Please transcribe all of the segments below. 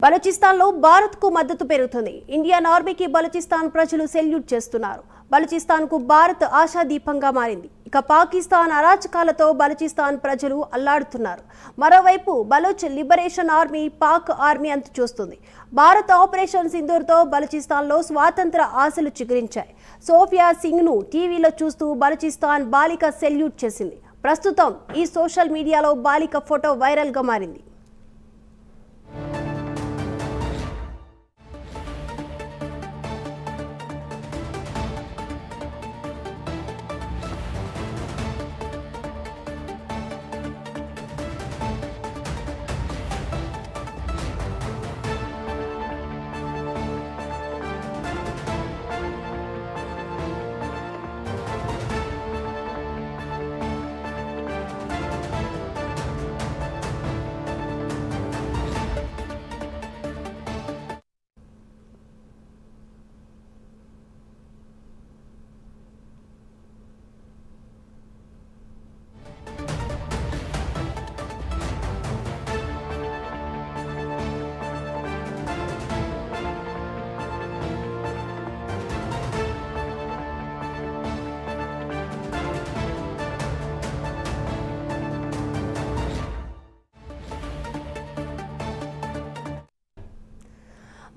బలూచిస్తాన్లో భారత్కు మద్దతు పెరుగుతుంది. ఇండియన్ ఆర్మీకి బలూచిస్తాన్ ప్రజలు సెల్యూట్ చేస్తున్నారు. బలూచిస్తాన్కు భారత్ ఆశాదీపంగా మారింది. ఇక పాకిస్తాన్ అరాచకాలతో బలూచిస్తాన్ ప్రజలు అల్లాడుతున్నారు. మరోవైపు Baloch Liberation Army Pak army అంతు చూస్తుంది. భారత్ ఆపరేషన్ సింధూర్తో బలూచిస్తాన్లో స్వాతంత్ర ఆశలు చిగురించాయి. సోఫియా సింగ్ను టీవీలో చూస్తూ బలూచిస్తాన్ బాలిక సెల్యూట్ చేసింది. ప్రస్తుతం ఈ సోషల్ మీడియాలో బాలిక ఫోటో వైరల్గా మారింది.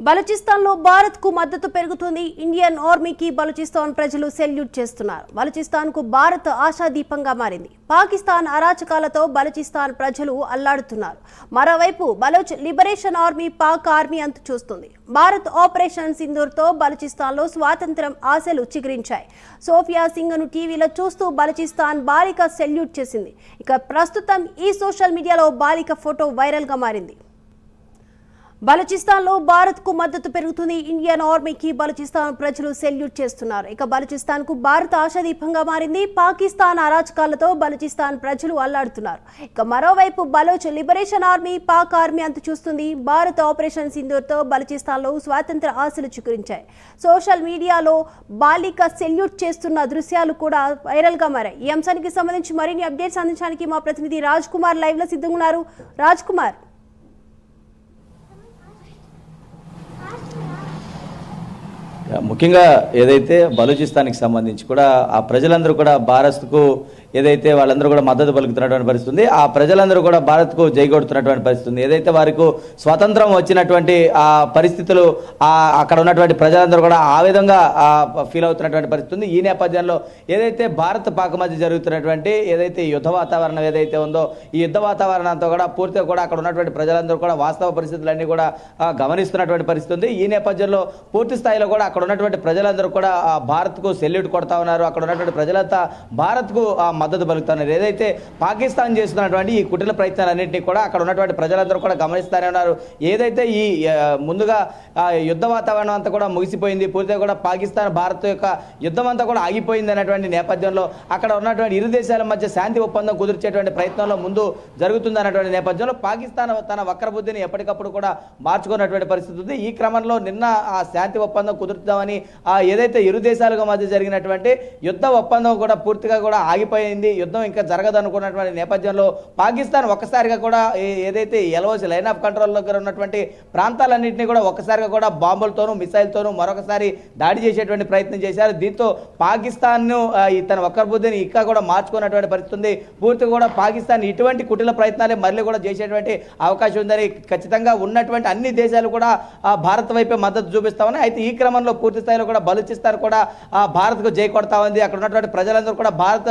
బలూచిస్తాన్లో భారత్కు మద్దతు పెరుగుతుంది. ఇండియన్ ఆర్మీకి బలూచిస్తాన్ ప్రజలు సెల్యూట్ చేస్తున్నారు. బలూచిస్తాన్కు భారత్ ఆశాదీపంగా మారింది. పాకిస్తాన్ అరాచకాలతో బలూచిస్తాన్ ప్రజలు అల్లాడుతున్నారు. మరోవైపు Baloch Liberation Army Pak army అంతు చూస్తుంది. భారత్ ఆపరేషన్ సింధూర్తో బలూచిస్తాన్లో స్వాతంత్రం ఆశలు చిగురించాయి. సోఫియా సింగ్ను టీవీలో చూస్తూ బలూచిస్తాన్ బాలిక సెల్యూట్ చేసింది. ఇక ప్రస్తుతం ఈ సోషల్ మీడియాలో బాలిక ఫోటో వైరల్గా మారింది. బలూచిస్తాన్లో భారత్కు మద్దతు పెరుగుతుంది. ఇండియన్ ఆర్మీకి బలూచిస్తాన్ ప్రజలు సెల్యూట్ చేస్తున్నారు. ఇక బలూచిస్తాన్కు భారత్ ఆశాదీపంగా మారింది. పాకిస్తాన్ అరాచకాలతో బలూచిస్తాన్ ప్రజలు అల్లాడుతున్నారు. ఇక మరోవైపు Baloch Liberation Army Pak army అంతు చూస్తుంది. భారత్ ఆపరేషన్ సింధూర్తో బలూచిస్తాన్లో స్వాతంత్ర ఆశలు చిగురించాయి. సోషల్ మీడియాలో బాలిక సెల్యూట్ చేస్తున్న దృశ్యాలు కూడా వైరల్గా మారాయి. ఈ అంశానికి సంబంధించి మరిన్ని అప్డేట్స్ అందించడానికి మా ప్రతినిధి రాజ్ కుమార్ లైవ్ లో సిద్ధంగా ఉన్నారు. రాజ్ కుమార్, ముఖ్యంగా ఏదైతే బలూచిస్తాన్కి సంబంధించి కూడా ఆ ప్రజలందరూ కూడా భారత్కు ఏదైతే వాళ్ళందరూ కూడా మద్దతు పలుకుతున్నటువంటి పరిస్థితుంది. ఆ ప్రజలందరూ కూడా భారత్కు జైగొడుతున్నటువంటి పరిస్థితుంది. ఏదైతే వారికి స్వతంత్రం వచ్చినటువంటి ఆ పరిస్థితులు అక్కడ ఉన్నటువంటి ప్రజలందరూ కూడా ఆ విధంగా ఫీల్ అవుతున్నటువంటి పరిస్థితుంది. ఈ నేపథ్యంలో ఏదైతే భారత్ పాక్ మధ్య జరుగుతున్నటువంటి ఏదైతే యుద్ధ వాతావరణం ఏదైతే ఉందో ఈ యుద్ధ వాతావరణంతో కూడా పూర్తిగా కూడా అక్కడ ఉన్నటువంటి ప్రజలందరూ కూడా వాస్తవ పరిస్థితులన్నీ కూడా గమనిస్తున్నటువంటి పరిస్థితి ఉంది. ఈ నేపథ్యంలో పూర్తి స్థాయిలో కూడా అక్కడ ఉన్నటువంటి ప్రజలందరూ కూడా భారత్కు సెల్యూట్ కొడతా ఉన్నారు. అక్కడ ఉన్నటువంటి ప్రజలంతా భారత్కు మద్దతు పలుకుతున్నారు. ఏదైతే పాకిస్తాన్ చేస్తున్నటువంటి ఈ కుటిల ప్రయత్నాలన్నింటినీ కూడా అక్కడ ఉన్నటువంటి ప్రజలందరూ కూడా గమనిస్తూనే ఉన్నారు. ఏదైతే ఈ ముందుగా యుద్ధ వాతావరణం అంతా కూడా ముగిసిపోయింది, పూర్తిగా కూడా పాకిస్తాన్ భారత్ యొక్క యుద్ధం అంతా కూడా ఆగిపోయింది అనేటువంటి నేపథ్యంలో అక్కడ ఉన్నటువంటి ఇరు దేశాల మధ్య శాంతి ఒప్పందం కుదిర్చేటువంటి ప్రయత్నంలో ముందు జరుగుతుంది అన్నటువంటి నేపథ్యంలో పాకిస్తాన్ తన వక్రబుద్ధిని ఎప్పటికప్పుడు కూడా మార్చుకున్నటువంటి పరిస్థితి ఉంది. ఈ క్రమంలో నిన్న ఆ శాంతి ఒప్పందం కుదురుతామని ఏదైతే ఇరు దేశాల మధ్య జరిగినటువంటి యుద్ధ ఒప్పందం కూడా పూర్తిగా కూడా ఆగిపోయింది, యుద్ధం ఇంకా జరగదు అనుకున్నటువంటి నేపథ్యంలో పాకిస్తాన్ ఒక్కసారిగా కూడా ఏదైతే ఎల్ఓసి లైన్ ఆఫ్ కంట్రోల్ దగ్గర ఉన్నటువంటి ప్రాంతాలన్నింటినీ కూడా ఒక్కసారిగా కూడా బాంబులతోనూ మిసైల్తోనూ మరొకసారి దాడి చేసేటువంటి ప్రయత్నం చేశారు. దీంతో పాకిస్తాన్ను తన వక్రబుద్ధిని ఇంకా కూడా మార్చుకున్నటువంటి పరిస్థితి ఉంది. పూర్తిగా కూడా పాకిస్తాన్ ఇటువంటి కుటిల ప్రయత్నాలే మళ్ళీ కూడా చేసేటువంటి అవకాశం ఉందని ఖచ్చితంగా ఉన్నటువంటి అన్ని దేశాలు కూడా భారత్ వైపే మద్దతు చూపిస్తామని. అయితే ఈ క్రమంలో పూర్తి స్థాయిలో కూడా బలూచిస్తాన్ కూడా భారత్కు జై కొడతా ఉంది. అక్కడ ఉన్నటువంటి ప్రజలందరూ కూడా భారత్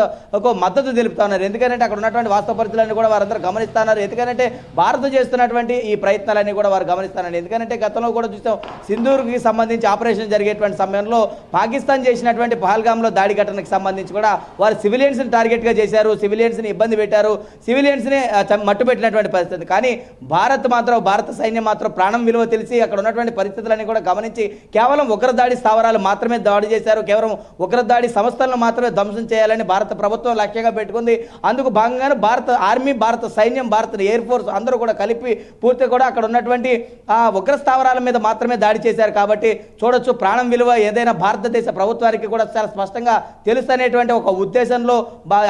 మద్దతు తెలుపుతా ఉన్నారు. ఎందుకంటే అక్కడ ఉన్నటువంటి వాస్తవ పరిస్థితులన్నీ కూడా వారందరూ గమనిస్తున్నారు. ఎందుకంటే భారత్ చేస్తున్నటువంటి ఈ ప్రయత్నాలన్నీ కూడా వారు గమనిస్తున్నారు. ఎందుకంటే గతంలో కూడా చూస్తాం, సింధూర్కి సంబంధించి ఆపరేషన్ జరిగేటువంటి సమయంలో పాకిస్తాన్ చేసినటువంటి పహల్గామ్లో దాడి ఘటనకు సంబంధించి కూడా వారు సివిలియన్స్ని టార్గెట్గా చేశారు, సివిలియన్స్ని ఇబ్బంది పెట్టారు, సివిలియన్స్ని మట్టు పెట్టినటువంటి పరిస్థితి. కానీ భారత సైన్యం మాత్రం ప్రాణం విలువ తెలిసి అక్కడ ఉన్నటువంటి పరిస్థితులన్నీ కూడా గమనించి కేవలం ఉగ్రదాడి స్థావరాలు మాత్రమే దాడి చేశారు, కేవలం ఉగ్రదాడి సంస్థలను మాత్రమే ధ్వంసం చేయాలని భారత ప్రభుత్వం లక్ష్యంగా పెట్టుకుంది. అందుకు భాగంగానే భారత ఆర్మీ, భారత సైన్యం, భారత ఎయిర్ ఫోర్స్ అందరూ కూడా కలిపి పూర్తిగా కూడా అక్కడ ఉన్నటువంటి ఉగ్ర స్థావరాల మీద మాత్రమే దాడి చేశారు. కాబట్టి చూడొచ్చు ప్రాణం విలువ ఏదైనా భారతదేశ ప్రభుత్వానికి కూడా చాలా స్పష్టంగా తెలుసు అనేటువంటి ఒక ఉద్దేశంలో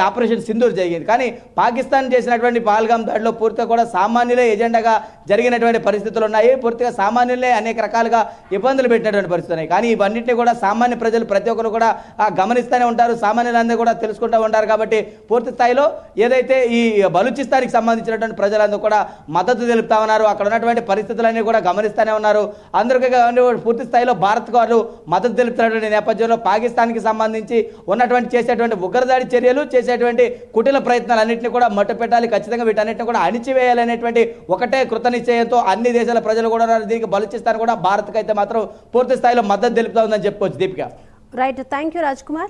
ఆపరేషన్ సింధూర్ జరిగింది. కానీ పాకిస్తాన్ చేసినటువంటి పహల్గామ్ దాడిలో పూర్తిగా కూడా సామాన్యులే ఎజెండాగా జరిగినటువంటి పరిస్థితులు ఉన్నాయి. పూర్తిగా సామాన్యులే అనేక రకాలుగా ఇబ్బందులు పెట్టినటువంటి పరిస్థితులు ఉన్నాయి. కానీ ఇవన్నింటినీ కూడా సామాన్య ప్రజలు ప్రతి ఒక్కరు కూడా గమనిస్తూనే ఉంటారు, సామాన్యులందరూ కూడా తెలుసుకుంటూ ఉంటారు. కాబట్టి పూర్తి స్థాయిలో ఏదైతే ఈ బలూచిస్తాన్కి సంబంధించినటువంటి ప్రజలందరూ కూడా మద్దతు తెలుపుతా ఉన్నారు, అక్కడ ఉన్నటువంటి పరిస్థితులన్నీ కూడా గమనిస్తూనే ఉన్నారు. అందరికీ పూర్తి స్థాయిలో భారత్ వారు మద్దతు తెలుపుతున్నటువంటి నేపథ్యంలో పాకిస్తాన్కి సంబంధించి ఉన్నటువంటి చేసేటువంటి ఉగ్రదాడి చర్యలు, చేసేటువంటి కుటిల ప్రయత్నాలన్నింటినీ కూడా మట్టుపెట్టాలి, ఖచ్చితంగా వీటన్నిటిని కూడా అణిచివేయాలనేటువంటి ఒకటే కృతనిశ్చయంతో అన్ని దేశాల ప్రజలు కూడా దీనికి బలూచిస్తాన్ కూడా భారత్కి అయితే మాత్రం పూర్తి స్థాయిలో మద్దతు తెలుపుతా ఉందని చెప్పుకోవచ్చు. Deepika. Right, thank you Raj Kumar.